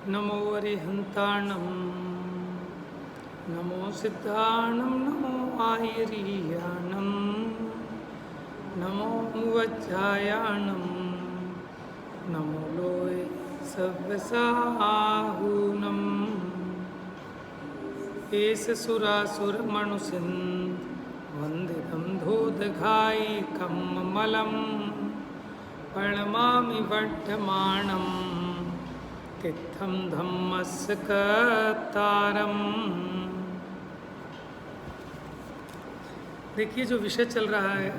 नमो अरिहन्ताणं नमो सिद्धाणं नमो आयर्याणं नमो वज्रायाणं नमो लोय सव्यसाहूनम् एष सुरासुरमणुसिन्ध वन्दितं धूतघायिकं ममलं प्रणमामि वर्धमानं तित्थं धम्मस्य कर्तारम्। देखिए जो विषय चल रहा है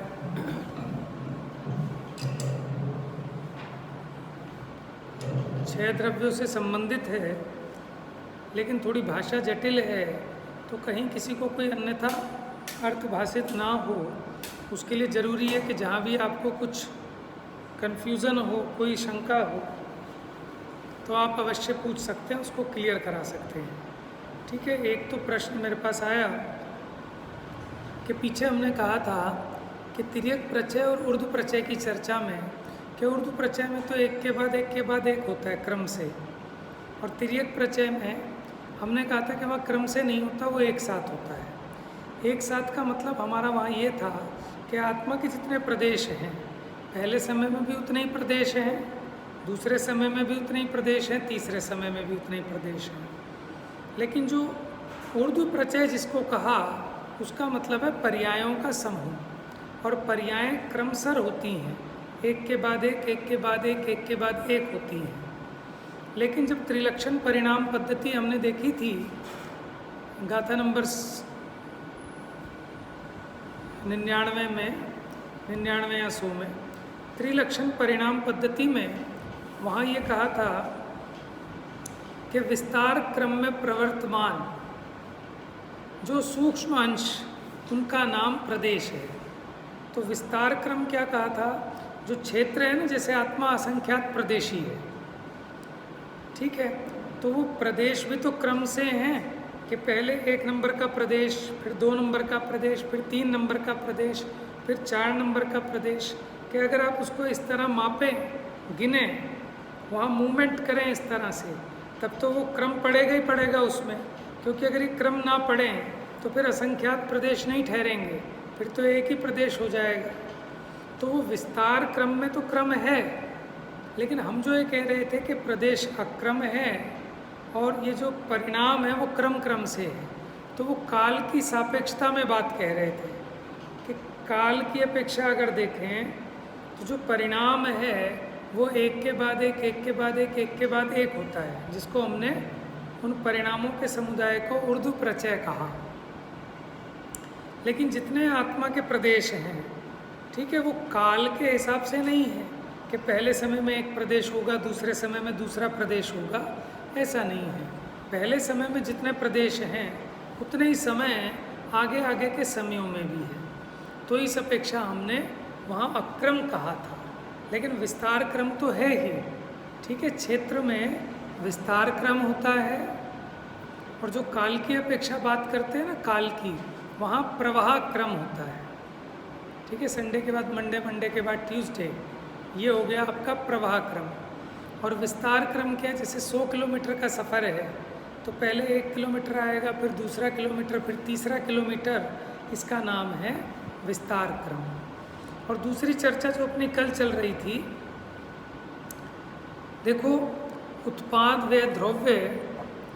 छह द्रव्यों से संबंधित है, लेकिन थोड़ी भाषा जटिल है, तो कहीं किसी को कोई अन्यथा अर्थ भाषित ना हो, उसके लिए ज़रूरी है कि जहाँ भी आपको कुछ कन्फ्यूज़न हो, कोई शंका हो, तो आप अवश्य पूछ सकते हैं, उसको क्लियर करा सकते हैं। ठीक है। एक तो प्रश्न मेरे पास आया कि पीछे हमने कहा था कि तिर्यक प्रत्यय और ऊर्ध्व प्रत्यय की चर्चा में कि ऊर्ध्व प्रत्यय में तो एक के बाद एक के बाद एक होता है क्रम से, और तिर्यक प्रत्यय में हमने कहा था कि वह क्रम से नहीं होता, वो एक साथ होता है। एक साथ का मतलब हमारा वहाँ ये था कि आत्मा के जितने प्रदेश हैं, पहले समय में भी उतने ही प्रदेश हैं, दूसरे समय में भी उतने ही प्रदेश हैं, तीसरे समय में भी उतने ही प्रदेश हैं। लेकिन जो ऊर्ध्व प्रत्यय जिसको कहा, उसका मतलब है पर्यायों का समूह, और पर्याय क्रमशः होती हैं, एक के बाद एक, एक के बाद एक, एक के बाद एक होती हैं। लेकिन जब त्रिलक्षण परिणाम पद्धति हमने देखी थी गाथा नंबर 99 में, 99 या 100 में, त्रिलक्षण परिणाम पद्धति में वहाँ ये कहा था कि विस्तार क्रम में प्रवर्तमान जो सूक्ष्म अंश, उनका नाम प्रदेश है। तो विस्तार क्रम क्या कहा था, जो क्षेत्र है ना, जैसे आत्मा असंख्यात प्रदेशी है, ठीक है, तो वो प्रदेश भी तो क्रम से हैं कि पहले 1 नंबर का प्रदेश, फिर 2 नंबर का प्रदेश, फिर 3 नंबर का प्रदेश, फिर 4 नंबर का प्रदेश, कि अगर आप उसको इस तरह मापें, गिने, वहाँ मूवमेंट करें इस तरह से, तब तो वो क्रम पड़ेगा ही पड़ेगा उसमें, क्योंकि अगर ये क्रम ना पड़ें तो फिर असंख्यात प्रदेश नहीं ठहरेंगे, फिर तो एक ही प्रदेश हो जाएगा। तो वो विस्तार क्रम में तो क्रम है, लेकिन हम जो ये कह रहे थे कि प्रदेश अक्रम है और ये जो परिणाम है वो क्रम क्रम से है, तो वो काल की सापेक्षता में बात कह रहे थे कि काल की अपेक्षा अगर देखें तो जो परिणाम है वो एक के बाद एक, एक के बाद एक, एक के बाद एक होता है, जिसको हमने उन परिणामों के समुदाय को ऊर्ध्व प्रत्यय कहा। लेकिन जितने आत्मा के प्रदेश हैं, ठीक है, वो काल के हिसाब से नहीं है कि पहले समय में एक प्रदेश होगा, दूसरे समय में दूसरा प्रदेश होगा, ऐसा नहीं है। पहले समय में जितने प्रदेश हैं उतने ही समय आगे आगे के समयों में भी है, तो इस अपेक्षा हमने वहाँ अक्रम कहा था, लेकिन विस्तार क्रम तो है ही। ठीक है, क्षेत्र में विस्तार क्रम होता है, और जो काल की अपेक्षा बात करते हैं ना, काल की, वहाँ प्रवाह क्रम होता है। ठीक है, संडे के बाद मंडे, मंडे के बाद ट्यूसडे, ये हो गया आपका प्रवाह क्रम। और विस्तार क्रम क्या है, जैसे 100 किलोमीटर का सफ़र है तो पहले 1 किलोमीटर आएगा, फिर दूसरा किलोमीटर, फिर तीसरा किलोमीटर, इसका नाम है विस्तार क्रम। और दूसरी चर्चा जो अपनी कल चल रही थी, देखो उत्पाद व द्रव्य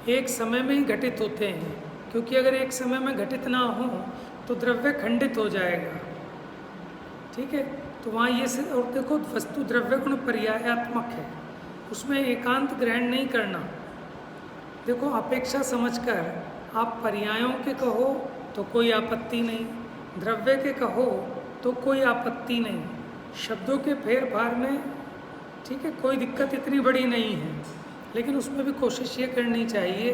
एक समय में ही घटित होते हैं, क्योंकि अगर एक समय में घटित ना हो तो द्रव्य खंडित हो जाएगा। ठीक है, तो वहाँ ये से, और देखो वस्तु द्रव्य गुण पर्यायात्मक है, उसमें एकांत ग्रहण नहीं करना। देखो अपेक्षा समझकर आप पर्यायों के कहो तो कोई आपत्ति नहीं, द्रव्य के कहो तो कोई आपत्ति नहीं, शब्दों के फेर फार में, ठीक है, कोई दिक्कत इतनी बड़ी नहीं है। लेकिन उसमें भी कोशिश ये करनी चाहिए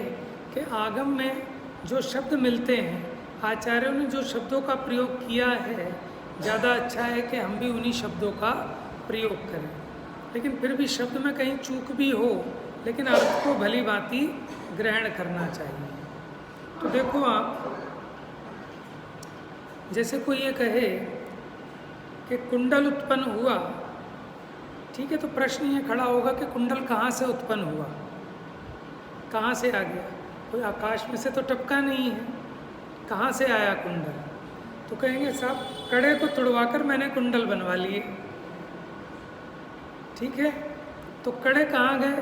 कि आगम में जो शब्द मिलते हैं, आचार्यों ने जो शब्दों का प्रयोग किया है, ज़्यादा अच्छा है कि हम भी उन्हीं शब्दों का प्रयोग करें। लेकिन फिर भी शब्द में कहीं चूक भी हो, लेकिन अर्थ को भली भांति ग्रहण करना चाहिए। तो देखो आप, जैसे कोई ये कहे कि कुंडल उत्पन्न हुआ, ठीक है, तो प्रश्न ये खड़ा होगा कि कुंडल कहाँ से उत्पन्न हुआ। कहाँ से आ गया? कोई आकाश में से तो टपका नहीं है, कहाँ से आया कुंडल? तो कहेंगे साहब कड़े को तुड़वाकर मैंने कुंडल बनवा लिए। ठीक है, तो कड़े कहाँ गए?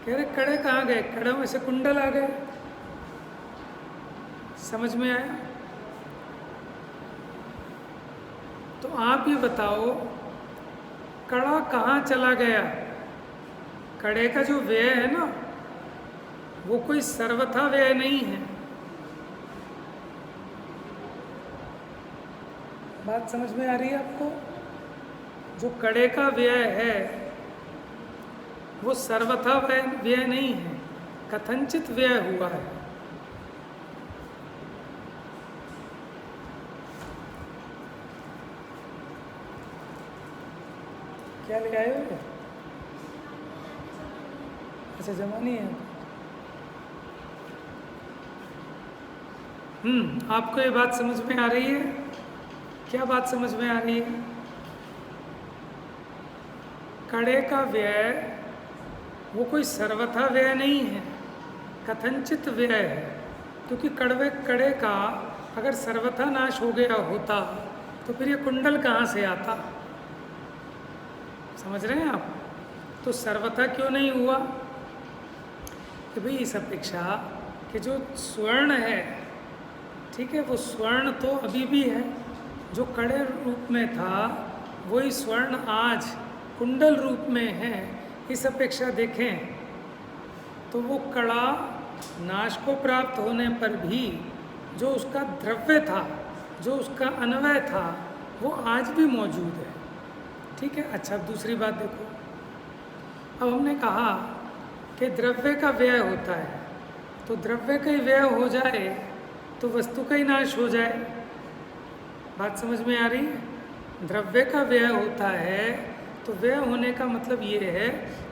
कह रहे कड़े कहाँ गए? कड़ों में से कुंडल आ गए। समझ में आया? तो आप ये बताओ कड़ा कहाँ चला गया? कड़े का जो व्यय है ना, वो कोई सर्वथा व्यय नहीं है। बात समझ में आ रही है आपको? जो कड़े का व्यय है वो सर्वथा व्यय नहीं है, कथनचित व्यय हुआ है। क्या ले आए हो? अच्छा, जमा नहीं है। आपको ये बात समझ में आ रही है? क्या बात समझ में आ रही है? कड़े का व्यय वो कोई सर्वथा व्यय नहीं है, कथनचित व्यय है। क्योंकि कड़े का अगर सर्वथा नाश हो गया होता तो फिर ये कुंडल कहाँ से आता? समझ रहे हैं आप? तो सर्वथा क्यों नहीं हुआ? कि भाई इस अपेक्षा कि जो स्वर्ण है, ठीक है, वो स्वर्ण तो अभी भी है, जो कड़े रूप में था वही स्वर्ण आज कुंडल रूप में है। इस अपेक्षा देखें तो वो कड़ा नाश को प्राप्त होने पर भी जो उसका द्रव्य था, जो उसका अन्वय था, वो आज भी मौजूद है। ठीक है। अच्छा, दूसरी बात देखो, अब हमने कहा कि द्रव्य का व्यय होता है, तो द्रव्य का ही व्यय हो जाए तो वस्तु का ही नाश हो जाए। बात समझ में आ रही है? द्रव्य का व्यय होता है तो व्यय होने का मतलब ये है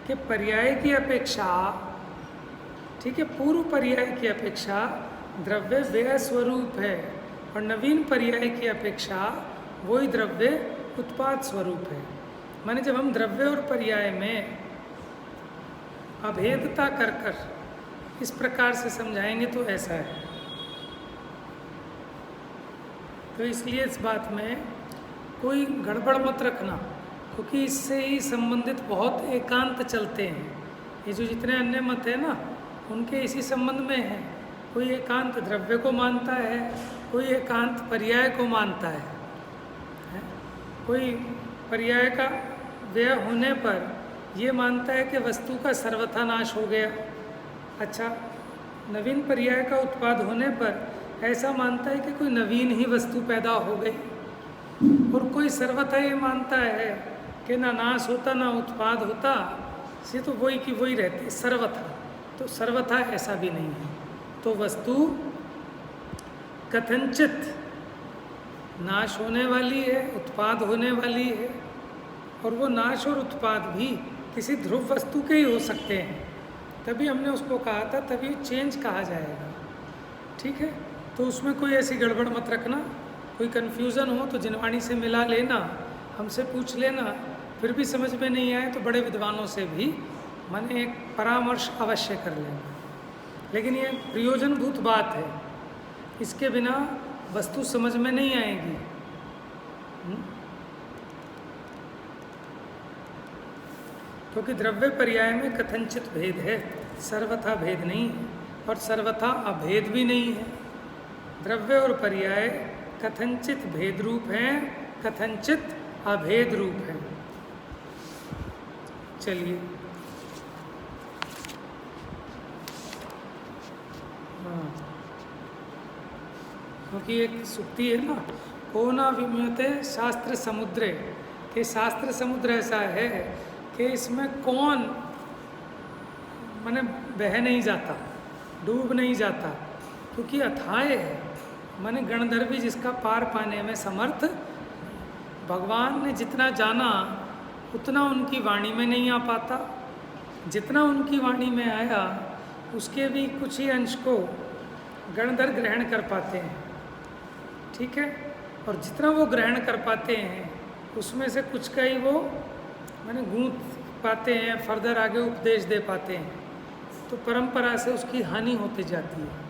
कि पर्याय की अपेक्षा, ठीक है, पूर्व पर्याय की अपेक्षा द्रव्य व्यय स्वरूप है, और नवीन पर्याय की अपेक्षा वही द्रव्य उत्पाद स्वरूप है। माने जब हम द्रव्य और पर्याय में अभेदता कर कर इस प्रकार से समझाएंगे तो ऐसा है। तो इसलिए इस बात में कोई गड़बड़ मत रखना, क्योंकि इससे ही संबंधित बहुत एकांत चलते हैं। ये जो जितने अन्य मत है ना, उनके इसी संबंध में है। कोई एकांत द्रव्य को मानता है, कोई एकांत पर्याय को मानता है? कोई पर्याय का व्यय होने पर ये मानता है कि वस्तु का सर्वथा नाश हो गया। अच्छा, नवीन पर्याय का उत्पाद होने पर ऐसा मानता है कि कोई नवीन ही वस्तु पैदा हो गई। और कोई सर्वथा ये मानता है कि ना नाश होता ना उत्पाद होता, से तो वही की वही रहती सर्वथा। तो सर्वथा ऐसा भी नहीं है। तो वस्तु कथनचित नाश होने वाली है, उत्पाद होने वाली है, और वो नाश और उत्पाद भी किसी ध्रुव वस्तु के ही हो सकते हैं। तभी हमने उसको कहा था, तभी चेंज कहा जाएगा। ठीक है। तो उसमें कोई ऐसी गड़बड़ मत रखना। कोई कन्फ्यूज़न हो तो जिनवाणी से मिला लेना, हमसे पूछ लेना। फिर भी समझ में नहीं आए तो बड़े विद्वानों से भी माने एक परामर्श अवश्य कर लेना। लेकिन ये प्रयोजनभूत बात है, इसके बिना वस्तु समझ में नहीं आएगी। क्योंकि द्रव्य पर्याय में कथनचित भेद है, सर्वथा भेद नहीं है, और सर्वथा अभेद भी नहीं है। द्रव्य और पर्याय कथनचित भेद रूप हैं, कथनचित अभेद रूप हैं। चलिए, हाँ, क्योंकि एक सुक्ति है ना, को ना विम्यते शास्त्र समुद्रे, कि शास्त्र समुद्र ऐसा है कि इसमें कौन माने बह नहीं जाता, डूब नहीं जाता, क्योंकि अथाह है। माने गणधर भी जिसका पार पाने में समर्थ। भगवान ने जितना जाना उतना उनकी वाणी में नहीं आ पाता, जितना उनकी वाणी में आया उसके भी कुछ ही अंश को गणधर ग्रहण कर पाते हैं। ठीक है। और जितना वो ग्रहण कर पाते हैं उसमें से कुछ का ही वो माने गूंथ पाते हैं, फर्दर आगे उपदेश दे पाते हैं। तो परंपरा से उसकी हानि होती जाती है।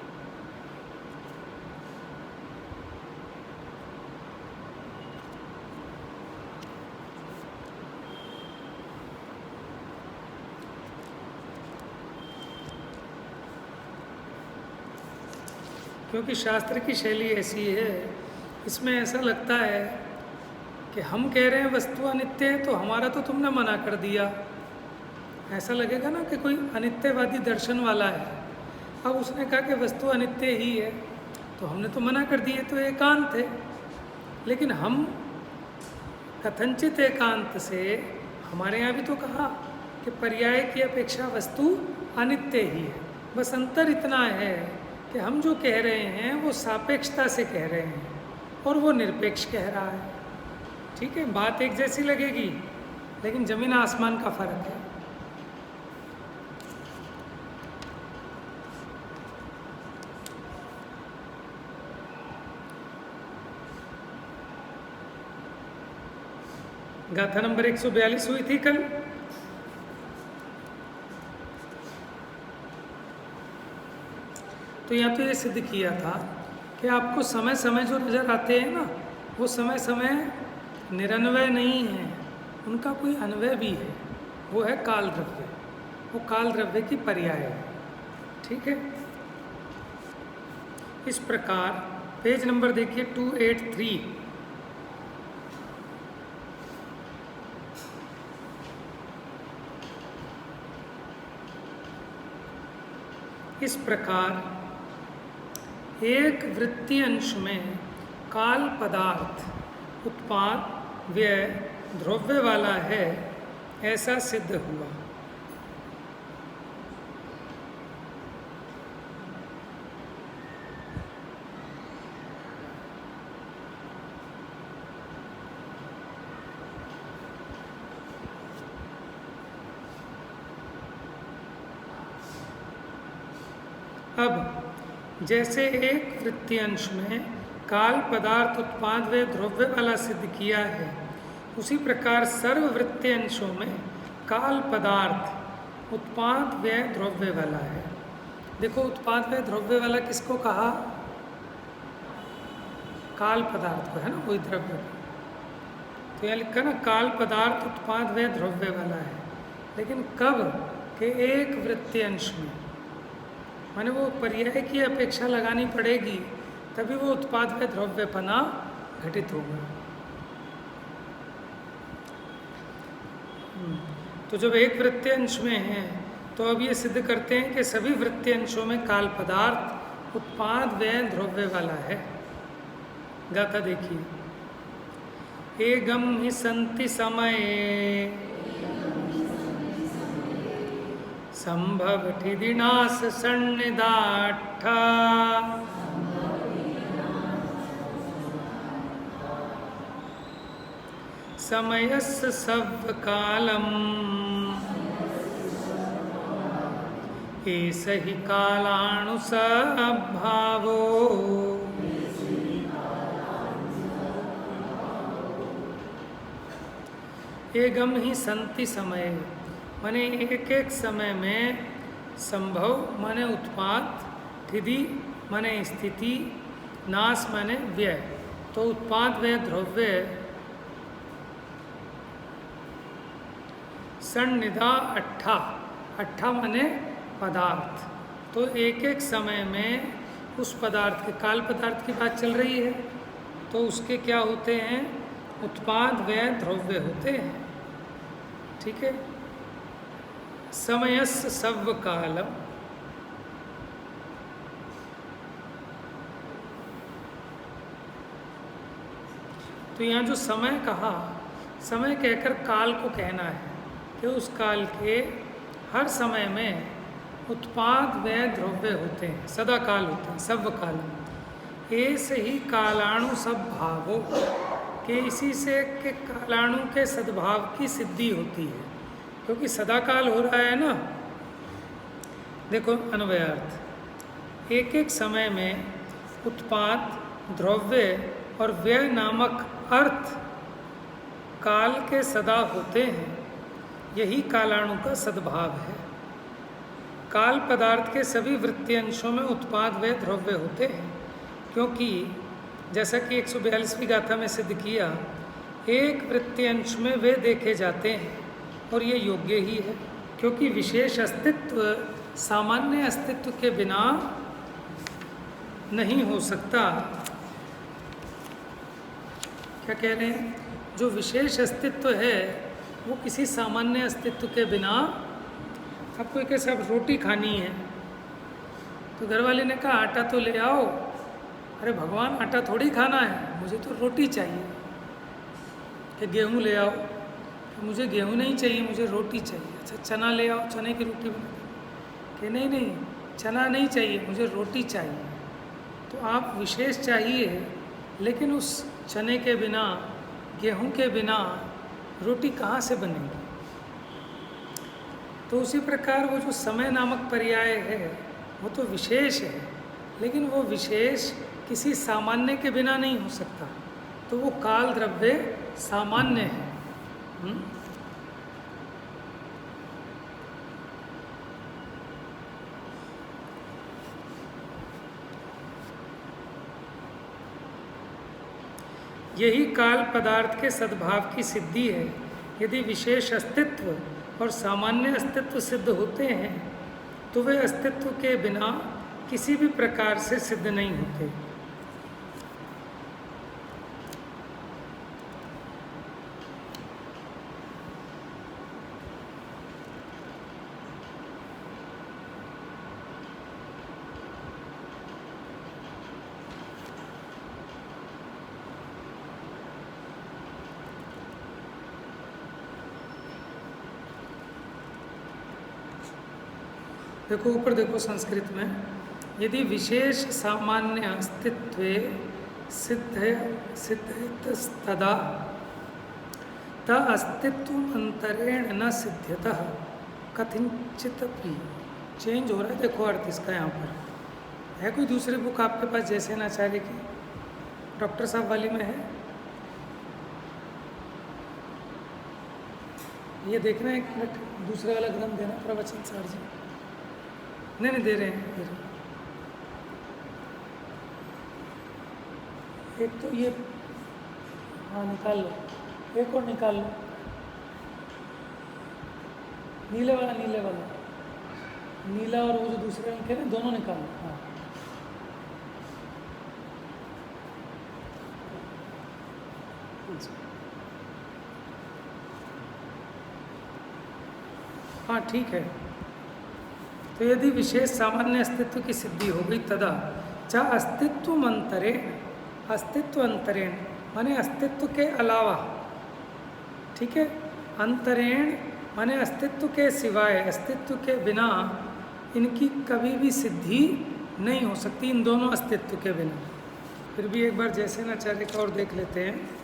क्योंकि शास्त्र की शैली ऐसी है, इसमें ऐसा लगता है कि हम कह रहे हैं वस्तु अनित्य है तो हमारा तो तुमने मना कर दिया। ऐसा लगेगा ना कि कोई अनित्यवादी दर्शन वाला है। अब उसने कहा कि वस्तु अनित्य ही है तो हमने तो मना कर दिए, तो एकांत है। लेकिन हम कथनचित एकांत से हमारे यहाँ भी तो कहा कि पर्याय की अपेक्षा वस्तु अनित्य ही है। बस अंतर इतना है कि हम जो कह रहे हैं वो सापेक्षता से कह रहे हैं और वो निरपेक्ष कह रहा है। ठीक है, बात एक जैसी लगेगी लेकिन जमीन आसमान का फर्क है। गाथा नंबर 142 हुई थी कल। तो यहाँ तो ये सिद्ध किया था कि आपको समय समय जो नज़र आते हैं ना, वो समय समय निरन्वय नहीं है, उनका कोई अन्वय भी है। वो है काल द्रव्य, वो काल द्रव्य की पर्याय है। ठीक है, इस प्रकार पेज नंबर देखिए 283। इस प्रकार एक वृत्ति अंश में काल पदार्थ उत्पाद व्यय द्रव्य वाला है, ऐसा सिद्ध हुआ। अब जैसे एक वृत्ति अंश में काल पदार्थ उत्पाद व द्रव्य वाला सिद्ध किया है, उसी प्रकार सर्व वृत्ति अंशों में काल पदार्थ उत्पाद व द्रव्य वाला है। देखो, उत्पाद व द्रव्य वाला किसको कहा? काल पदार्थ को, है ना, वही द्रव्य। तो यहाँ लिखा ना, काल पदार्थ उत्पाद व द्रव्य वाला है। लेकिन कब के एक वृत्ति अंश में, माने वो पर्याय की अपेक्षा लगानी पड़ेगी, तभी वो उत्पाद व द्रव्यपना घटित होगा। तो जब एक वृत्यांश में है तो अब ये सिद्ध करते हैं कि सभी वृत्यांशों में काल पदार्थ उत्पाद व द्रव्य वाला है। गाथा देखिए, एगम हि संति समये संभवठिदिनाश सन्निदाट्ठ समयस्य सव्कालम् एष हि कालानुसभावो। एगम ही संति समय, माने एक एक समय में, संभव माने उत्पाद, ठिधि माने स्थिति, नाश माने व्यय। तो उत्पाद व द्रव्य सन्निधा अट्ठा, अट्ठा माने पदार्थ। तो एक एक समय में उस पदार्थ के, काल पदार्थ की बात चल रही है, तो उसके क्या होते हैं? उत्पाद व द्रव्य होते हैं। ठीक है, समयस्य सव्कालम, तो यहाँ जो समय कहा, समय कहकर काल को कहना है कि उस काल के हर समय में उत्पाद व द्रव्य होते हैं, सदा काल होते हैं, सव्काल। ऐसे ही कालाणु सद्भावो, कि इसी से के कालाणु के सद्भाव की सिद्धि होती है, क्योंकि सदा काल हो रहा है ना। देखो अन्वयार्थ, एक एक समय में उत्पाद, द्रव्य और व्यय नामक अर्थ काल के सदा होते हैं, यही कालाणु का सद्भाव है। काल पदार्थ के सभी वृत्तियांशों में उत्पाद व द्रव्य होते हैं, क्योंकि जैसा कि 142वीं गाथा में सिद्ध किया, एक वृत्तियांश में वे देखे जाते हैं और ये योग्य ही है, क्योंकि विशेष अस्तित्व सामान्य अस्तित्व के बिना नहीं हो सकता। क्या कह रहे हैं? जो विशेष अस्तित्व है वो किसी सामान्य अस्तित्व के बिना, आपको एक ऐसा रोटी खानी है तो घर वाले ने कहा आटा तो ले आओ। अरे भगवान, आटा थोड़ी खाना है, मुझे तो रोटी चाहिए। कि गेहूँ ले आओ, मुझे गेहूँ नहीं चाहिए, मुझे रोटी चाहिए। अच्छा चना ले आओ, चने की रोटी बना दो। कि नहीं नहीं, चना नहीं चाहिए, मुझे रोटी चाहिए। तो आप विशेष चाहिए, लेकिन उस चने के बिना, गेहूं के बिना रोटी कहाँ से बनेगी? तो उसी प्रकार वो जो समय नामक पर्याय है वो तो विशेष है, लेकिन वो विशेष किसी सामान्य के बिना नहीं हो सकता। तो वो काल द्रव्य सामान्य है। यही काल पदार्थ के सद्भाव की सिद्धि है। यदि विशेष अस्तित्व और सामान्य अस्तित्व सिद्ध होते हैं तो वे अस्तित्व के बिना किसी भी प्रकार से सिद्ध नहीं होते। देखो ऊपर देखो संस्कृत में, यदि विशेष सामान्य अस्तित्व सिद्धतदा त अस्तित्व अंतरेण न सिद्ध्यतः कथिंचित भी। चेंज हो रहा है, देखो अर्थ इसका यहाँ पर है। कोई दूसरी बुक आपके पास जयसेनाचार्य की, डॉक्टर साहब वाली में है? ये देखना है, एक मिनट, दूसरे वाला ग्रंथ देना, प्रवचन सार जी। नहीं दे रहे हैं। एक तो ये, हाँ निकाल लो, एक और निकाल लो, नीले वाला, नीला और वो जो दूसरे लिखे ना, दोनों निकाल लो। हाँ हाँ ठीक है। तो यदि विशेष सामान्य अस्तित्व की सिद्धि हो गई तदा चा अस्तित्व अंतरेण माने अस्तित्व के अलावा, ठीक है, अंतरेण माने अस्तित्व के सिवाय, अस्तित्व के बिना इनकी कभी भी सिद्धि नहीं हो सकती, इन दोनों अस्तित्व के बिना। फिर भी एक बार जयसेनाचार्य का और देख लेते हैं।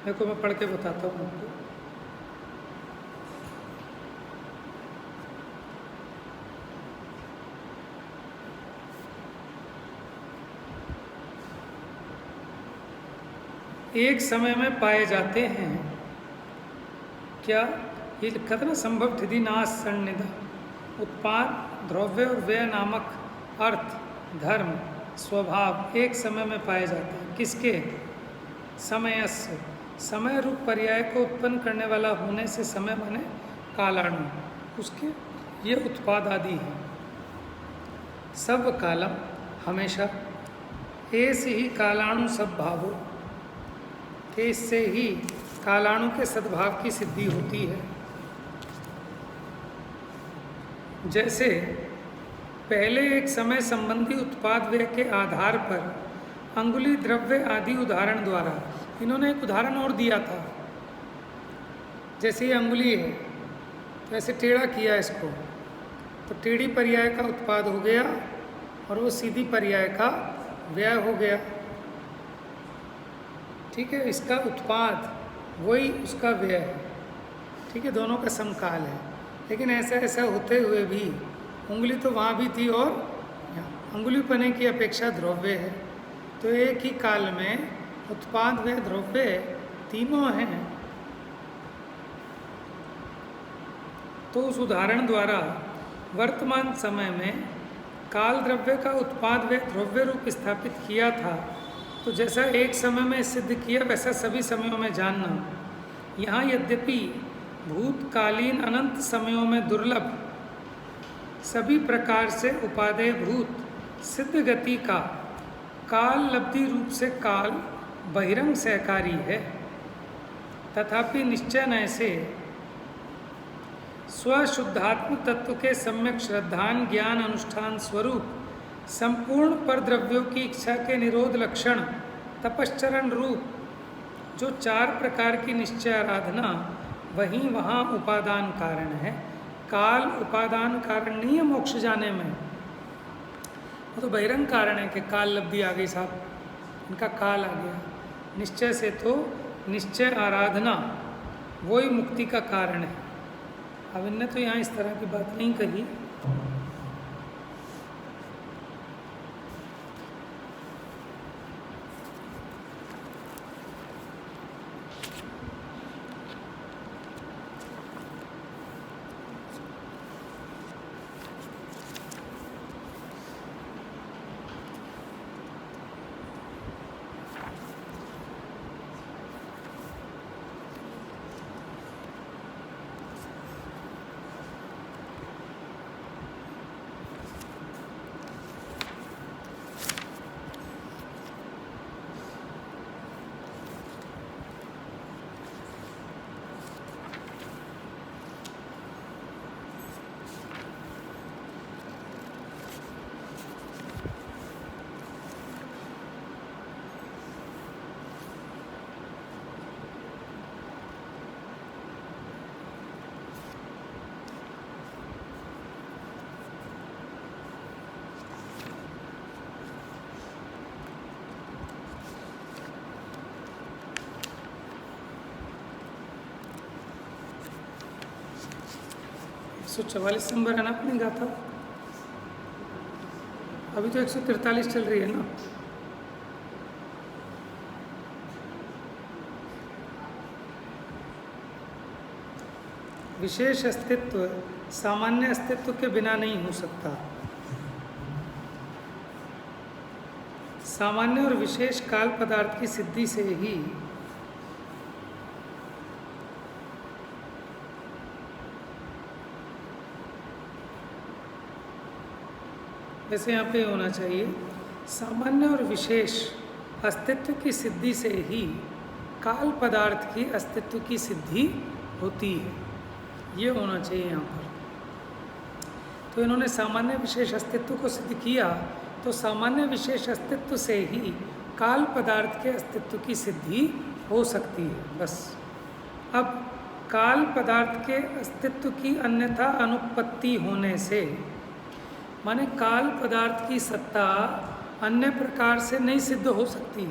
देखो मैं पढ़ के बताता हूँ आपको। एक समय में पाए जाते हैं क्या, ये लिखा था ना, संभव ठिधि नाश सन्निधा, उत्पाद, द्रव्य और व्यय नामक अर्थ, धर्म, स्वभाव एक समय में पाए जाते हैं। किसके? समयस्य, समय रूप पर्याय को उत्पन्न करने वाला होने से समय माने कालाणु, उसके ये उत्पाद आदि हैं। सब कालम हमेशा ऐसे ही कालाणु सब भावो, कि इससे ही कालाणु के सद्भाव की सिद्धि होती है। जैसे पहले एक समय संबंधी उत्पाद व्यय के आधार पर अंगुली, द्रव्य आदि उदाहरण द्वारा, इन्होंने एक उदाहरण और दिया था। जैसे ये अंगुली है, तो ऐसे टेढ़ा किया इसको, तो टेढ़ी पर्याय का उत्पाद हो गया और वो सीधी पर्याय का व्यय हो गया। ठीक है, इसका उत्पाद वही उसका व्यय है। ठीक है, दोनों का समकाल है। लेकिन ऐसा ऐसा होते हुए भी उंगली तो वहाँ भी थी और अंगुली पने की अपेक्षा द्रव्य है, तो एक ही काल में उत्पाद व द्रव्य तीनों हैं। तो उस उदाहरण द्वारा वर्तमान समय में काल द्रव्य का उत्पाद व द्रव्य रूप स्थापित किया था। तो जैसा एक समय में सिद्ध किया वैसा सभी समयों में जानना। यहाँ यद्यपि भूतकालीन अनंत समयों में दुर्लभ सभी प्रकार से उपादेय भूत सिद्ध गति का काल लब्धि रूप से काल बहिरंग सहकारी है, तथापि निश्चय नय से स्वशुद्धात्म तत्व के सम्यक श्रद्धान ज्ञान अनुष्ठान स्वरूप संपूर्ण पर द्रव्यों की इच्छा के निरोध लक्षण तपश्चरण रूप जो 4 प्रकार की निश्चय आराधना वहीं वहाँ उपादान कारण है। काल उपादान कारण नहीं है मोक्ष जाने में, वो तो बहिरंग कारण है कि काल लब्धि आ गई साहब, इनका काल आ गया। निश्चय से तो निश्चय आराधना वही मुक्ति का कारण है। अब इनने तो यहाँ इस तरह की बात नहीं कही। तो 144 नंबर है ना अपनी गाथा, अभी तो 143 चल रही है ना। विशेष अस्तित्व सामान्य अस्तित्व के बिना नहीं हो सकता। सामान्य और विशेष काल पदार्थ की सिद्धि से ही वैसे यहाँ पे होना चाहिए, सामान्य और विशेष अस्तित्व की सिद्धि से ही काल पदार्थ की अस्तित्व की सिद्धि होती है, ये होना चाहिए यहाँ पर। तो इन्होंने सामान्य विशेष अस्तित्व को सिद्ध किया, तो सामान्य विशेष अस्तित्व से ही काल पदार्थ के अस्तित्व की सिद्धि हो सकती है, बस। अब काल पदार्थ के अस्तित्व की अन्यथा अनुपत्ति होने से, माने काल पदार्थ की सत्ता अन्य प्रकार से नहीं सिद्ध हो सकती,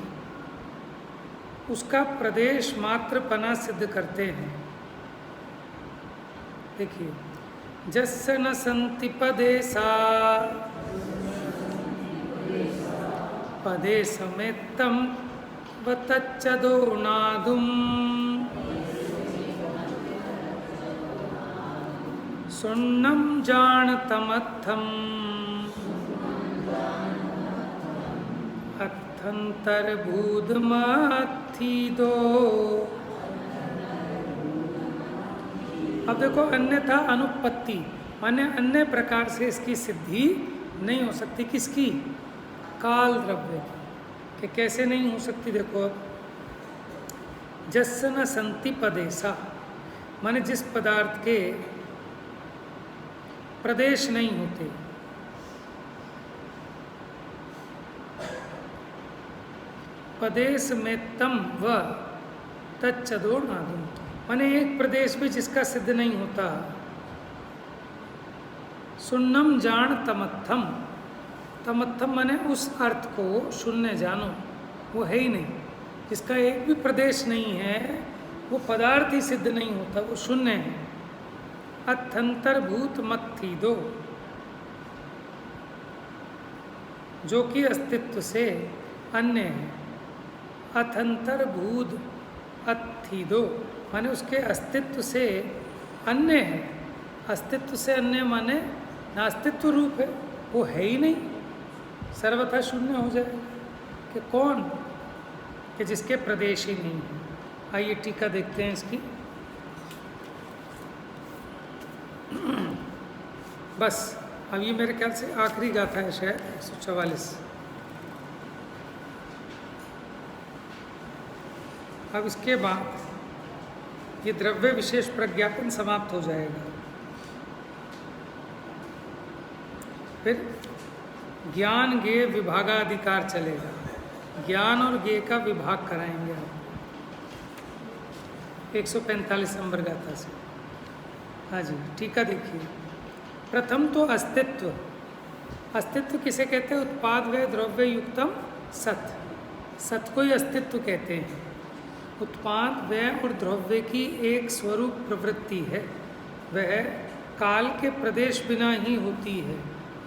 उसका प्रदेश मात्र पना सिद्ध करते हैं। देखिए, जस्य न संति पदेसा पदे समेतम वतच्चदो नादुम सुन्नम जानतमत्थम अर्थंतरभूतमत्थिदो। अब देखो, अन्यथा अनुपत्ति माने अन्य प्रकार से इसकी सिद्धि नहीं हो सकती। किसकी? काल द्रव्य की। कि कैसे नहीं हो सकती? देखो, अब जस्य न संति पदेसा माने जिस पदार्थ के प्रदेश नहीं होते, प्रदेश में तम व तच्चदो नादुम माने एक प्रदेश भी जिसका सिद्ध नहीं होता, शून्यम जान तमत्थम, तमत्थम माने उस अर्थ को शून्य जानो, वो है ही नहीं, जिसका एक भी प्रदेश नहीं है, वो पदार्थ ही सिद्ध नहीं होता, वो शून्य है। अथंतरभूत मत्थी दो, जो कि अस्तित्व से अन्य है। अथंतरभूत अत्थी दो माने उसके अस्तित्व से अन्य है। अस्तित्व से अन्य माने नास्तित्व रूप है, वो है ही नहीं, सर्वथा शून्य हो जाएगा। कि कौन? कि जिसके प्रदेश ही नहीं है। आइए टीका देखते हैं इसकी। बस अब ये मेरे ख्याल से आखिरी गाथा है शायद 144। अब इसके बाद ये द्रव्य विशेष प्रज्ञापन समाप्त हो जाएगा। फिर ज्ञान ज्ञेय विभागाधिकार चलेगा, ज्ञान और ज्ञेय का विभाग कराएंगे आप 145 नंबर गाथा से। हाँ जी, टीका देखिए। प्रथम तो अस्तित्व, अस्तित्व किसे कहते हैं? उत्पाद व द्रव्य युक्तम सत, सत को ही अस्तित्व कहते हैं। उत्पाद व और द्रव्य की एक स्वरूप प्रवृत्ति है, वह काल के प्रदेश बिना ही होती है,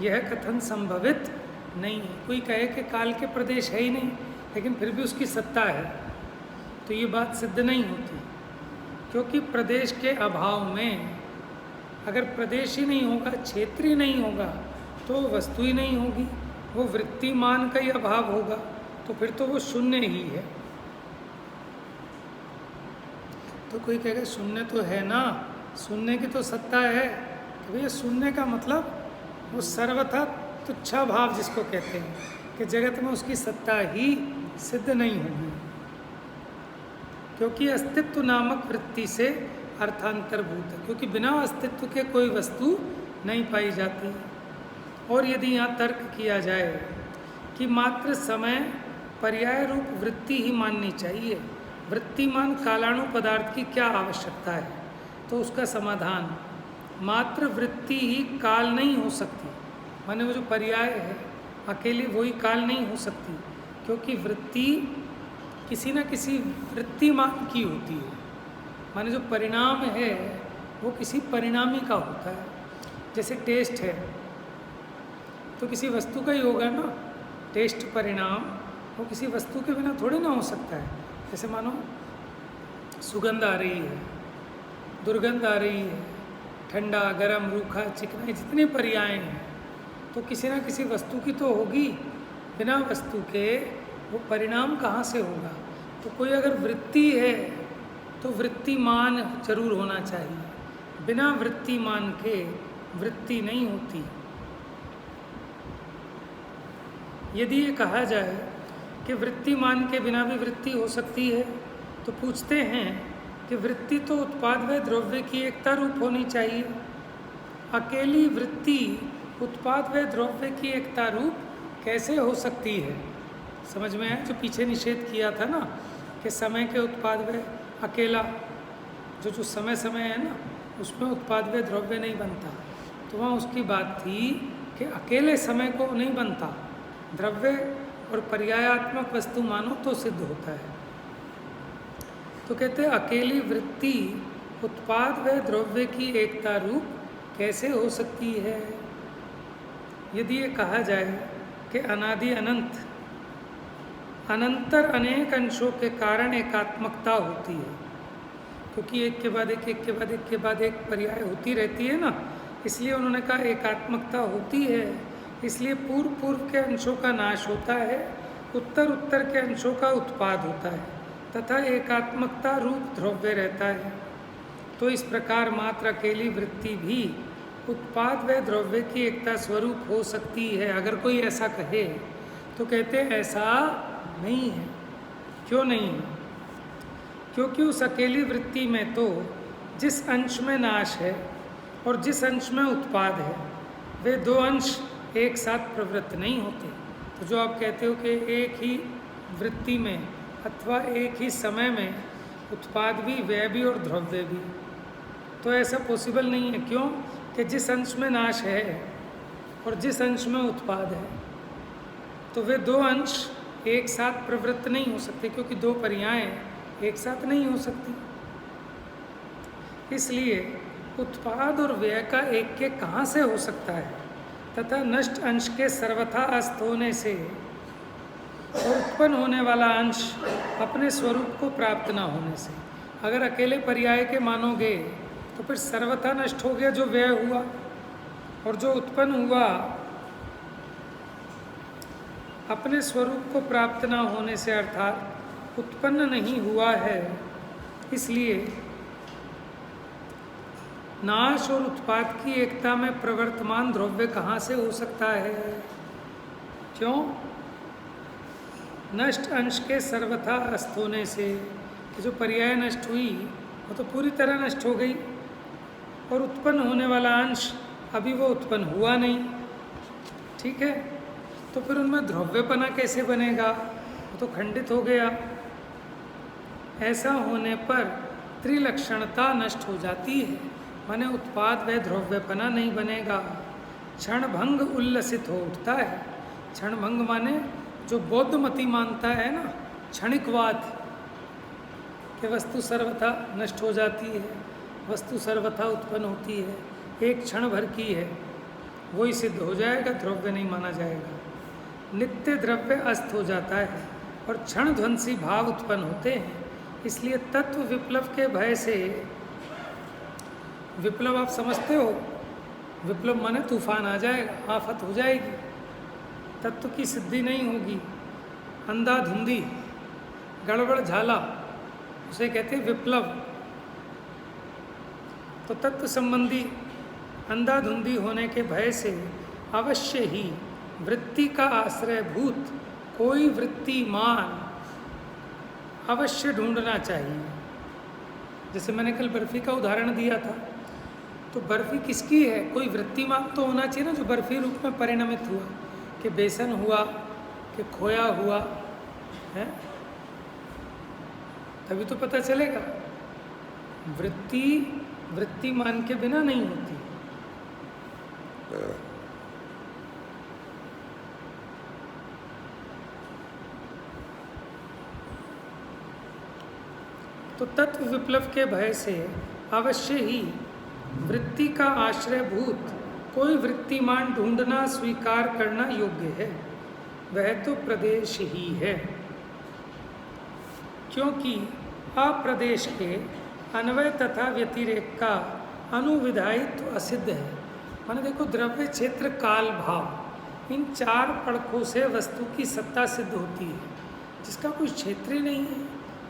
यह कथन संभवित नहीं है। कोई कहे कि काल के प्रदेश है ही नहीं लेकिन फिर भी उसकी सत्ता है, तो ये बात सिद्ध नहीं होती, क्योंकि प्रदेश के अभाव में, अगर प्रदेश ही नहीं होगा, क्षेत्र ही नहीं होगा, तो वस्तु ही नहीं होगी, वो वृत्तिमान का ही अभाव होगा, तो फिर तो वो शून्य ही है। तो कोई कहेगा शून्य तो है ना, शून्य की तो सत्ता है। कि भैया शून्य का मतलब वो सर्वथा तुच्छा भाव जिसको कहते हैं, कि जगत में उसकी सत्ता ही सिद्ध नहीं होगी, क्योंकि अस्तित्व नामक वृत्ति से अर्थांतरभूत है, क्योंकि बिना अस्तित्व के कोई वस्तु नहीं पाई जाती। और यदि यहाँ तर्क किया जाए कि मात्र समय पर्याय रूप वृत्ति ही माननी चाहिए, वृत्तिमान कालाणु पदार्थ की क्या आवश्यकता है, तो उसका समाधान मात्र वृत्ति ही काल नहीं हो सकती, माने वो जो पर्याय है अकेली वही काल नहीं हो सकती, क्योंकि वृत्ति किसी न किसी वृत्तिमान की होती है, माने जो परिणाम है वो किसी परिणामी का होता है। जैसे टेस्ट है तो किसी वस्तु का ही होगा ना, टेस्ट परिणाम वो किसी वस्तु के बिना थोड़ी ना हो सकता है। जैसे मानो सुगंध आ रही है, दुर्गंध आ रही है, ठंडा गरम रूखा चिकना, जितने पर्याय हैं, तो किसी ना किसी वस्तु की तो होगी, बिना वस्तु के वो परिणाम कहाँ से होगा। तो कोई अगर वृत्ति है तो वृत्तिमान जरूर होना चाहिए, बिना वृत्तिमान के वृत्ति नहीं होती। यदि ये कहा जाए कि वृत्तिमान के बिना भी वृत्ति हो सकती है, तो पूछते हैं कि वृत्ति तो उत्पाद व द्रव्य की एकता रूप होनी चाहिए, अकेली वृत्ति उत्पाद व द्रव्य की एकता रूप कैसे हो सकती है? समझ में आया? जो पीछे निषेध किया था ना कि समय के उत्पाद व अकेला, जो समय समय है ना, उसमें उत्पाद व द्रव्य नहीं बनता, तो वहाँ उसकी बात थी कि अकेले समय को नहीं बनता, द्रव्य और पर्यायात्मक वस्तु मानो तो सिद्ध होता है। तो कहते हैं अकेली वृत्ति उत्पाद व द्रव्य की एकता रूप कैसे हो सकती है? यदि ये कहा जाए कि अनादि अनंत अनंतर अनेक अंशों के कारण एकात्मकता होती है, क्योंकि एक के बाद एक, एक के बाद एक के बाद एक पर्याय होती रहती है ना, इसलिए उन्होंने कहा एकात्मकता होती है, इसलिए पूर्व पूर्व के अंशों का नाश होता है, उत्तर उत्तर के अंशों का उत्पाद होता है, तथा एकात्मकता रूप द्रव्य रहता है। तो इस प्रकार मात्र अकेली वृत्ति भी उत्पाद व द्रव्य की एकता स्वरूप हो सकती है। अगर कोई ऐसा कहे तो कहते हैं ऐसा नहीं है। क्यों नहीं है? क्योंकि उस अकेली वृत्ति में तो जिस अंश में नाश है और जिस अंश में उत्पाद है, वे दो अंश एक साथ प्रवृत्त नहीं होते। तो जो आप कहते हो कि एक ही वृत्ति में अथवा एक ही समय में उत्पाद भी, व्यय भी और द्रव्य भी, तो ऐसा पॉसिबल नहीं है। क्यों? कि जिस अंश में नाश है और जिस अंश में उत्पाद है, तो वे दो अंश एक साथ प्रवृत्त नहीं हो सकते, क्योंकि दो पर्यायें एक साथ नहीं हो सकती। इसलिए उत्पाद और व्यय का एक के कहाँ से हो सकता है, तथा नष्ट अंश के सर्वथा अस्त होने से और उत्पन्न होने वाला अंश अपने स्वरूप को प्राप्त न होने से। अगर अकेले पर्याय के मानोगे तो फिर सर्वथा नष्ट हो गया जो व्यय हुआ, और जो उत्पन्न हुआ अपने स्वरूप को प्राप्त न होने से, अर्थात उत्पन्न नहीं हुआ है। इसलिए नाश और उत्पाद की एकता में प्रवर्तमान द्रव्य कहाँ से हो सकता है? क्यों? नष्ट अंश के सर्वथा अस्त होने से, कि जो पर्याय नष्ट हुई वो तो पूरी तरह नष्ट हो गई, और उत्पन्न होने वाला अंश अभी वो उत्पन्न हुआ नहीं। ठीक है, तो फिर उनमें द्रव्यपना कैसे बनेगा? वो तो खंडित हो गया। ऐसा होने पर त्रिलक्षणता नष्ट हो जाती है, माने उत्पाद व द्रव्यपना नहीं बनेगा। क्षण भंग उल्लसित हो उठता है। क्षण भंग माने जो बौद्ध मति मानता है ना, क्षणिकवाद, कि वस्तु सर्वथा नष्ट हो जाती है, वस्तु सर्वथा उत्पन्न होती है, एक क्षण भर की है, वही सिद्ध हो जाएगा, द्रव्य नहीं माना जाएगा। नित्य द्रव्य अस्त हो जाता है और क्षण ध्वंसी भाव उत्पन्न होते हैं। इसलिए तत्व विप्लव के भय से, विप्लव आप समझते हो, विप्लव माने तूफान आ जाएगा, आफत हो जाएगी, तत्व की सिद्धि नहीं होगी, अंधाधुंधी गड़बड़ झाला, उसे कहते हैं विप्लव। तो तत्व संबंधी अंधाधुंधी होने के भय से अवश्य ही वृत्ति का आश्रयभूत कोई वृत्तिमान अवश्य ढूंढना चाहिए। जैसे मैंने कल बर्फी का उदाहरण दिया था, तो बर्फी किसकी है? कोई वृत्तिमान तो होना चाहिए ना, जो बर्फी रूप में परिणमित हुआ, कि बेसन हुआ, कि खोया हुआ है, तभी तो पता चलेगा। वृत्तिमान के बिना नहीं होती। तो तत्व विप्लव के भय से अवश्य ही वृत्ति का आश्रयभूत कोई वृत्तिमान ढूंढना स्वीकार करना योग्य है, वह तो प्रदेश ही है। क्योंकि अप्रदेश के अन्वय तथा व्यतिरेक का अनुविधायित्व असिद्ध है। माने देखो, द्रव्य, क्षेत्र, काल, भाव, इन चार पड़कों से वस्तु की सत्ता सिद्ध होती है। जिसका कोई क्षेत्र ही नहीं है,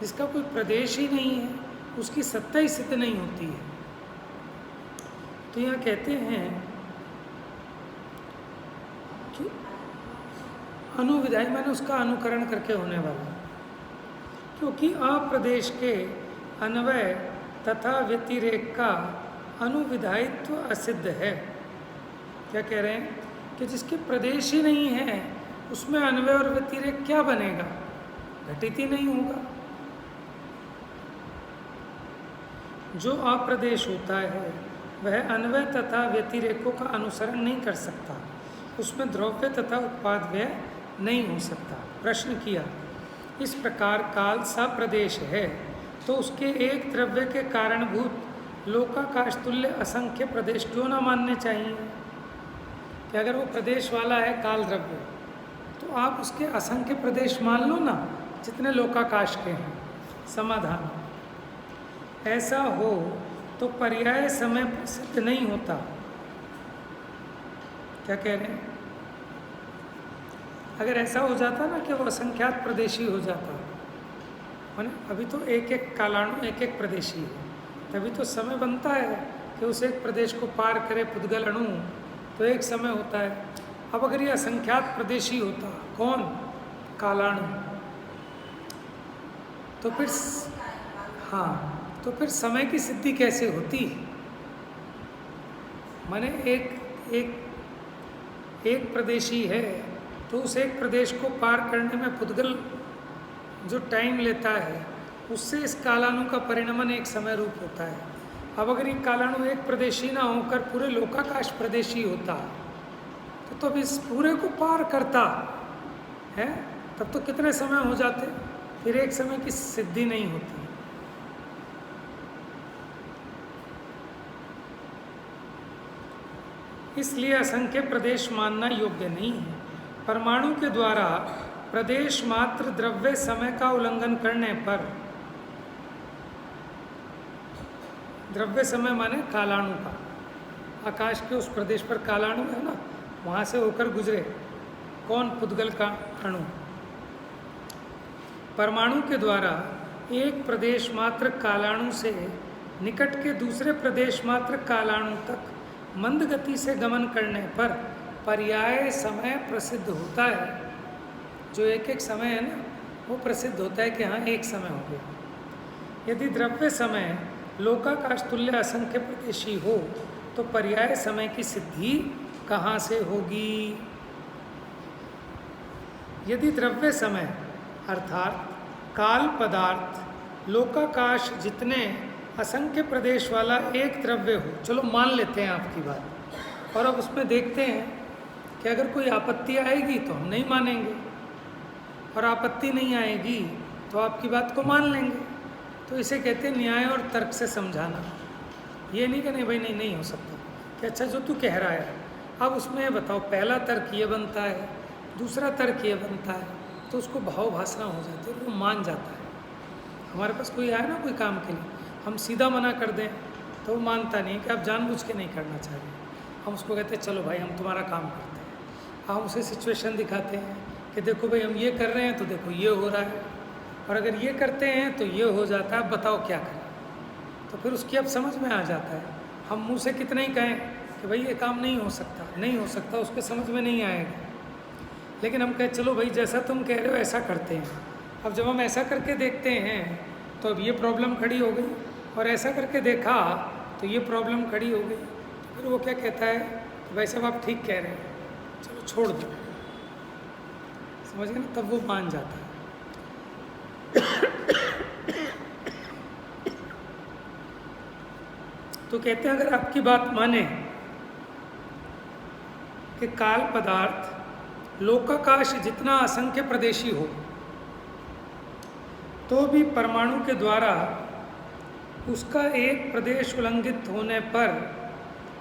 जिसका कोई प्रदेश ही नहीं है, उसकी सत्ता ही सिद्ध नहीं होती है। तो यहाँ कहते हैं कि अनुविधायी माने उसका अनुकरण करके होने वाला, क्योंकि अप्रदेश के अन्वय तथा व्यतिरेक का अनुविधायित्व असिद्ध है। क्या कह रहे हैं? कि जिसके प्रदेश ही नहीं है, उसमें अन्वय और व्यतिरेक क्या बनेगा? घटित ही नहीं होगा। जो अप्रदेश होता है वह अन्वय तथा व्यतिरेकों का अनुसरण नहीं कर सकता, उसमें द्रव्य तथा उत्पाद व्यय नहीं हो सकता। प्रश्न किया, इस प्रकार काल सप्रदेश है तो उसके एक द्रव्य के कारणभूत लोकाकाश तुल्य असंख्य प्रदेश क्यों ना मानने चाहिए? कि अगर वो प्रदेश वाला है काल द्रव्य, तो आप उसके असंख्य प्रदेश मान लो ना, जितने लोकाकाश के हैं। समाधान, ऐसा हो तो पर्याय समय सिद्ध नहीं होता। क्या कह रहे हैं? अगर ऐसा हो जाता ना कि वो असंख्यात प्रदेशी हो जाता, माने अभी तो एक एक कालाणु एक एक प्रदेशी है, तभी तो समय बनता है कि उस एक प्रदेश को पार करे पुद्गल अणु, तो एक समय होता है। अब अगर ये असंख्यात प्रदेशी होता, कौन? कालाणु, तो फिर हाँ, तो फिर समय की सिद्धि कैसे होती? माने एक प्रदेशी है तो उस एक प्रदेश को पार करने में पुद्गल जो टाइम लेता है, उससे इस कालाणु का परिणमन एक समय रूप होता है। अब अगर ये कालाणु एक प्रदेशी ना होकर पूरे लोकाकाश प्रदेशी होता तो इस पूरे को पार करता है, तब तो कितने समय हो जाते, फिर एक समय की सिद्धि नहीं होती। इसलिए असंख्य प्रदेश मानना योग्य नहीं है। परमाणु के द्वारा प्रदेश मात्र द्रव्य समय का उल्लंघन करने पर, द्रव्य समय माने कालाणु का, आकाश के उस प्रदेश पर कालाणु है ना, वहाँ से होकर गुजरे कौन, पुद्गल का अणु। परमाणु के द्वारा एक प्रदेश मात्र कालाणु से निकट के दूसरे प्रदेश मात्र कालाणु तक मंद गति से गमन करने पर पर्याय समय प्रसिद्ध होता है। जो एक एक समय है ना, वो प्रसिद्ध होता है कि हाँ एक समय हो गया। यदि द्रव्य समय लोकाकाश तुल्य असंख्य प्रदेशी हो तो पर्याय समय की सिद्धि कहाँ से होगी? यदि द्रव्य समय अर्थात काल पदार्थ लोकाकाश जितने असंख्य प्रदेश वाला एक द्रव्य हो, चलो मान लेते हैं आपकी बात, और अब उसमें देखते हैं कि अगर कोई आपत्ति आएगी तो हम नहीं मानेंगे, और आपत्ति नहीं आएगी तो आपकी बात को मान लेंगे। तो इसे कहते हैं न्याय और तर्क से समझाना। ये नहीं कि नहीं भाई नहीं हो सकता, कि अच्छा जो तू कह रहा है अब उसमें बताओ, पहला तर्क ये बनता है, दूसरा तर्क ये बनता है, तो उसको भाव भाषणा हो जाती है, वो मान जाता है। हमारे पास कोई आए ना कोई काम के लिए, हम सीधा मना कर दें तो वो मानता नहीं कि आप जानबूझ के नहीं करना चाह रहे। हम उसको कहते हैं चलो भाई हम तुम्हारा काम करते हैं। हम उसे सिचुएशन दिखाते हैं कि देखो भाई हम ये कर रहे हैं तो देखो ये हो रहा है, और अगर ये करते हैं तो ये हो जाता है, बताओ क्या करें। तो फिर उसकी अब समझ में आ जाता है। हम मुँह से कितना ही कहें कि भाई ये काम नहीं हो सकता, उसके समझ में नहीं आएगा। लेकिन हम कहें चलो भाई जैसा तुम कह रहे हो ऐसा करते हैं। अब जब हम ऐसा करके देखते हैं तो अब ये प्रॉब्लम खड़ी हो गई, और ऐसा करके देखा तो ये प्रॉब्लम खड़ी हो गई। तो फिर वो क्या कहता है कि भाई साहब आप ठीक कह रहे हैं, चलो छोड़ दो, समझ गए ना, तब वो मान जाता है। तो कहते हैं अगर आपकी बात माने कि काल पदार्थ लोकाकाश जितना असंख्य प्रदेशी हो तो भी परमाणु के द्वारा उसका एक प्रदेश उल्लंघित होने पर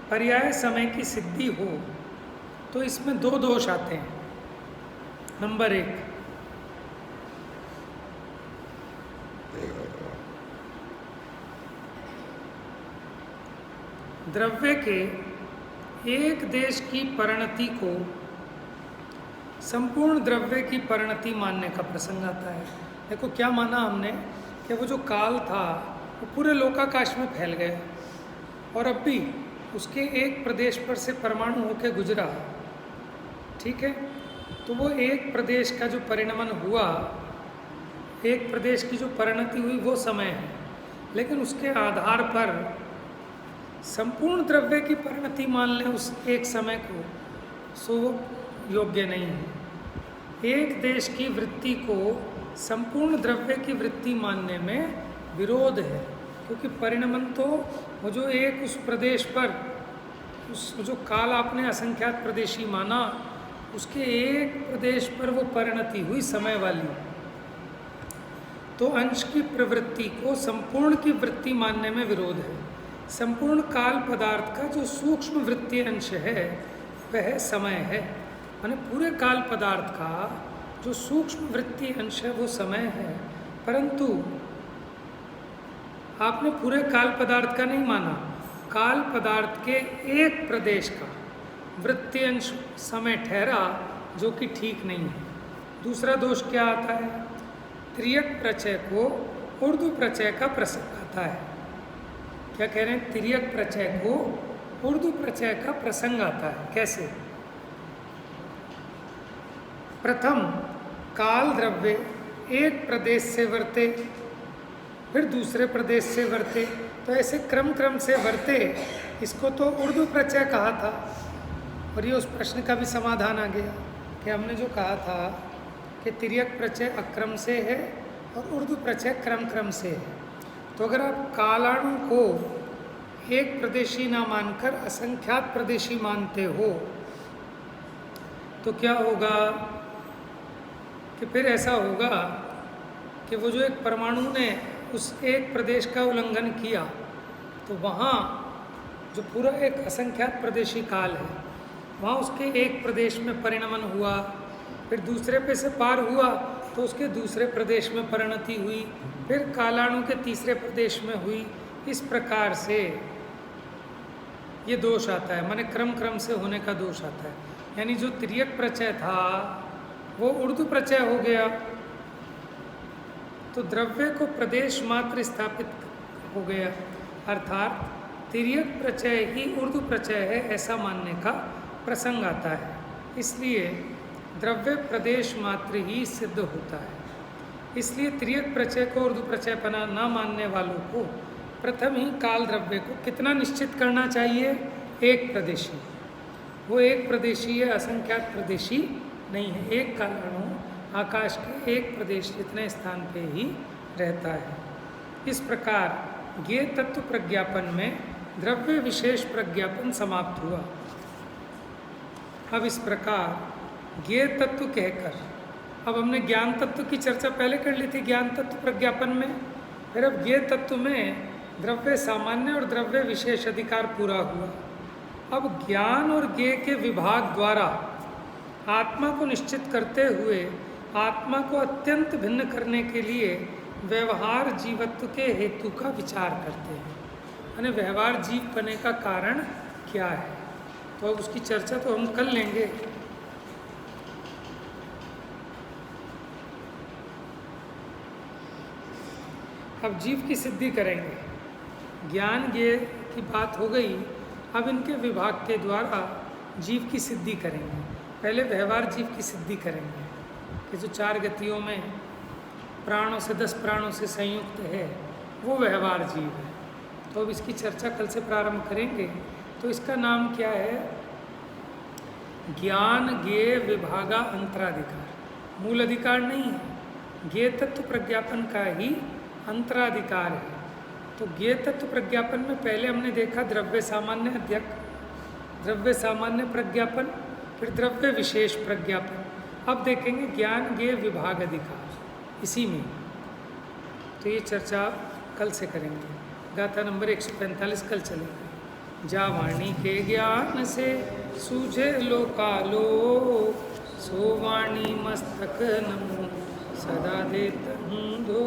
पर्याय समय की सिद्धि हो, तो इसमें दो दोष आते हैं। नंबर 1, द्रव्य के एक देश की परिणति को संपूर्ण द्रव्य की परिणति मानने का प्रसंग आता है। देखो क्या माना हमने कि वो जो काल था वो पूरे लोकाकाश में फैल गया, और अब भी उसके एक प्रदेश पर से परमाणु होकर गुजरा, ठीक है। तो वो एक प्रदेश का जो परिणमन हुआ, एक प्रदेश की जो परिणति हुई वो समय है, लेकिन उसके आधार पर संपूर्ण द्रव्य की परिणति मान लें उस एक समय को, सो योग्य नहीं है। एक देश की वृत्ति को संपूर्ण द्रव्य की वृत्ति मानने में विरोध है, क्योंकि परिणमन तो वो जो एक उस प्रदेश पर, उस जो काल आपने असंख्यात प्रदेशी माना, उसके एक प्रदेश पर वो परिणति हुई समय वाली, तो अंश की प्रवृत्ति को संपूर्ण की वृत्ति मानने में विरोध है। संपूर्ण काल पदार्थ का जो सूक्ष्म वृत्तीय अंश है वह समय है, माने पूरे काल पदार्थ का जो सूक्ष्म वृत्तीय अंश है वो समय है। परंतु आपने पूरे काल पदार्थ का नहीं माना, काल पदार्थ के एक प्रदेश का वृत्तीय अंश समय ठहरा, जो कि ठीक नहीं है। दूसरा दोष क्या आता है? तिर्यक प्रत्यय को उर्दू प्रत्यय का प्रसंग आता है। क्या कह रहे हैं? तिर्यक प्रत्यय को उर्दू प्रत्यय का प्रसंग आता है। कैसे? प्रथम काल द्रव्य एक प्रदेश से वर्ते, फिर दूसरे प्रदेश से वर्ते, तो ऐसे क्रम से वर्ते, इसको तो उर्दू प्रत्यय कहा था। और ये उस प्रश्न का भी समाधान आ गया कि हमने जो कहा था कि तिर्यक प्रत्यय अक्रम से है और उर्दू प्रत्यय क्रम से है। तो अगर आप कालाणु को एक प्रदेशी ना मानकर असंख्यात प्रदेशी मानते हो, तो क्या होगा कि फिर ऐसा होगा कि वो जो एक परमाणु ने उस एक प्रदेश का उल्लंघन किया, तो वहाँ जो पूरा एक असंख्यात प्रदेशी काल है, वहाँ उसके एक प्रदेश में परिणमन हुआ, फिर दूसरे पे से पार हुआ तो उसके दूसरे प्रदेश में परिणति हुई, फिर कालाणु के तीसरे प्रदेश में हुई। इस प्रकार से ये दोष आता है, माने क्रम क्रम से होने का दोष आता है। यानी जो तिर्यक प्रचय था वो उर्दू प्रचय हो गया, तो द्रव्य को प्रदेश मात्र स्थापित हो गया, अर्थात तिर्यक प्रचय ही उर्दू प्रचय है ऐसा मानने का प्रसंग आता है। इसलिए द्रव्य प्रदेश मात्र ही सिद्ध होता है। इसलिए तिर्यक प्रचय को उर्दू प्रचय पना न मानने वालों को प्रथम ही काल द्रव्य को कितना निश्चित करना चाहिए? एक प्रदेशी। वो एक प्रदेशी है, असंख्यात प्रदेशी नहीं है। एक कालाणु आकाश के एक प्रदेश जितने स्थान पे ही रहता है। इस प्रकार ज्ञेय तत्व प्रज्ञापन में द्रव्य विशेष प्रज्ञापन समाप्त हुआ। अब इस प्रकार ज्ञेय तत्व कहकर, अब हमने ज्ञान तत्व की चर्चा पहले कर ली थी ज्ञान तत्व प्रज्ञापन में, फिर अब ज्ञेय तत्व में द्रव्य सामान्य और द्रव्य विशेष अधिकार पूरा हुआ। अब ज्ञान और ज्ञेय के विभाग द्वारा आत्मा को निश्चित करते हुए आत्मा को अत्यंत भिन्न करने के लिए व्यवहार जीवत्व के हेतु का विचार करते हैं। यानी व्यवहार जीव बने का कारण क्या है, तो अब उसकी चर्चा तो हम कर लेंगे। अब जीव की सिद्धि करेंगे। ज्ञान ज्ञेय की बात हो गई, अब इनके विभाग के द्वारा जीव की सिद्धि करेंगे। पहले व्यवहार जीव की सिद्धि करेंगे कि जो 4 गतियों में प्राणों से 10 प्राणों से संयुक्त है वो व्यवहार जीव है। तो अब इसकी चर्चा कल से प्रारंभ करेंगे। तो इसका नाम क्या है? ज्ञान ज्ञेय विभागा अंतराधिकार। मूल अधिकार नहीं है, ज्ञेय तत्व प्रज्ञापन का ही अंतराधिकार है। तो ज्ञेय तत्व प्रज्ञापन में पहले हमने देखा द्रव्य सामान्य अध्यक्ष, द्रव्य सामान्य प्रज्ञापन, फिर द्रव्य विशेष प्रज्ञापन। अब देखेंगे ज्ञान ज्ञेय विभाग अधिकार इसी में। तो ये चर्चा कल से करेंगे। गाथा नंबर 145 कल चलेगा। जा वाणी के ज्ञान से सूझे लोकालो, सो वाणी मस्तक नमो सदा देत हूँ धो।